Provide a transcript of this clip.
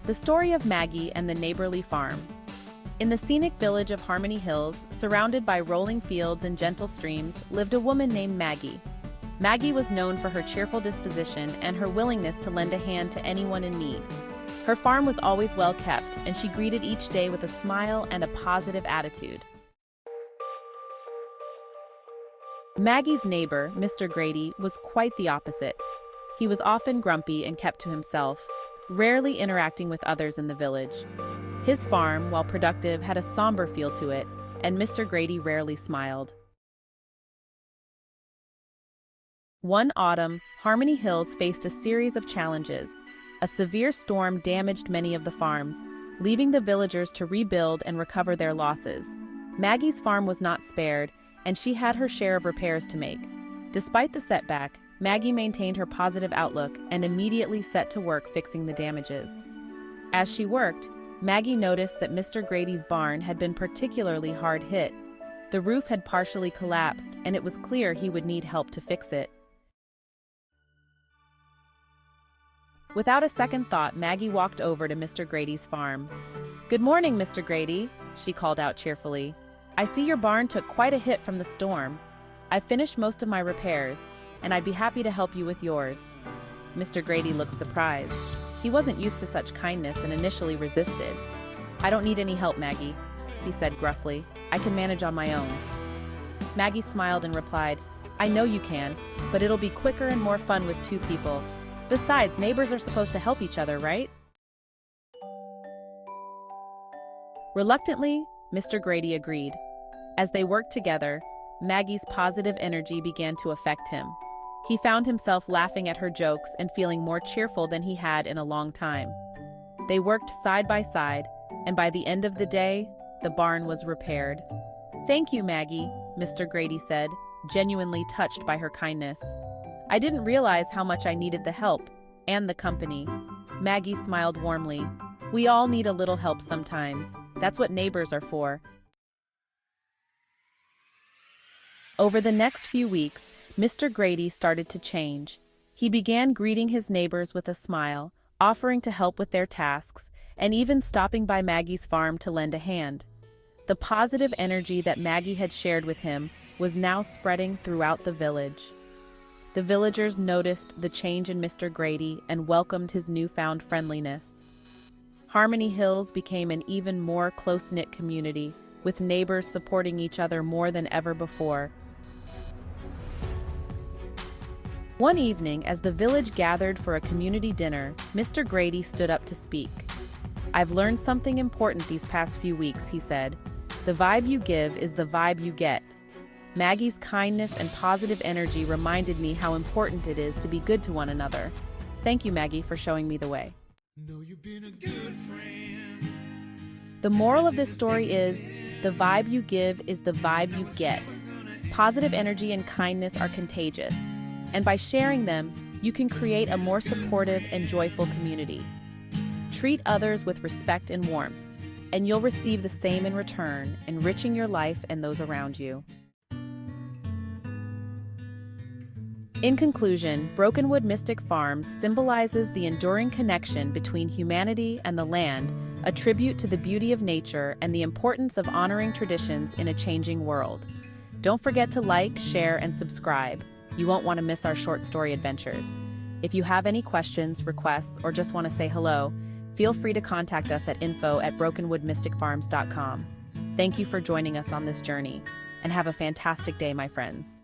The story of Maggie and the neighborly farm. In the scenic village of Harmony Hills, surrounded by rolling fields and gentle streams, lived a woman named Maggie. Maggie was known for her cheerful disposition and her willingness to lend a hand to anyone in need. Her farm was always well kept, and she greeted each day with a smile and a positive attitude. Maggie's neighbor, Mr. Grady, was quite the opposite. He was often grumpy and kept to himself, rarely interacting with others in the village. His farm, while productive, had a somber feel to it, and Mr. Grady rarely smiled. One autumn, Harmony Hills faced a series of challenges. A severe storm damaged many of the farms, leaving the villagers to rebuild and recover their losses. Maggie's farm was not spared, and she had her share of repairs to make. Despite the setback, Maggie maintained her positive outlook and immediately set to work fixing the damages. As she worked, Maggie noticed that Mr. Grady's barn had been particularly hard hit. The roof had partially collapsed, and it was clear he would need help to fix it. Without a second thought, Maggie walked over to Mr. Grady's farm. "Good morning, Mr. Grady," she called out cheerfully. "I see your barn took quite a hit from the storm. I've finished most of my repairs, and I'd be happy to help you with yours." Mr. Grady looked surprised. He wasn't used to such kindness and initially resisted. "I don't need any help, Maggie," he said gruffly. "I can manage on my own." Maggie smiled and replied, "I know you can, but it'll be quicker and more fun with two people. Besides, neighbors are supposed to help each other, right?" Reluctantly, Mr. Grady agreed. As they worked together, Maggie's positive energy began to affect him. He found himself laughing at her jokes and feeling more cheerful than he had in a long time. They worked side by side, and by the end of the day, the barn was repaired. "Thank you, Maggie," Mr. Grady said, genuinely touched by her kindness. "I didn't realize how much I needed the help and the company." Maggie smiled warmly. "We all need a little help sometimes. That's what neighbors are for." Over the next few weeks, Mr. Grady started to change. He began greeting his neighbors with a smile, offering to help with their tasks, and even stopping by Maggie's farm to lend a hand. The positive energy that Maggie had shared with him was now spreading throughout the village. The villagers noticed the change in Mr. Grady and welcomed his newfound friendliness. Harmony Hills became an even more close-knit community, with neighbors supporting each other more than ever before. One evening, as the village gathered for a community dinner, Mr. Grady stood up to speak. "I've learned something important these past few weeks," he said. "The vibe you give is the vibe you get." Maggie's kindness and positive energy reminded me how important it is to be good to one another. Thank you, Maggie, for showing me the way. Know you've been a good friend. The moral of this story is, the vibe you give is the vibe you get. Positive energy and kindness are contagious, and by sharing them, you can create a more supportive and joyful community. Treat others with respect and warmth, and you'll receive the same in return, enriching your life and those around you. In conclusion, Brokenwood Mystic Farms symbolizes the enduring connection between humanity and the land, a tribute to the beauty of nature and the importance of honoring traditions in a changing world. Don't forget to like, share, and subscribe. You won't want to miss our short story adventures. If you have any questions, requests, or just want to say hello, feel free to contact us at info@brokenwoodmysticfarms.com. Thank you for joining us on this journey, and have a fantastic day, my friends.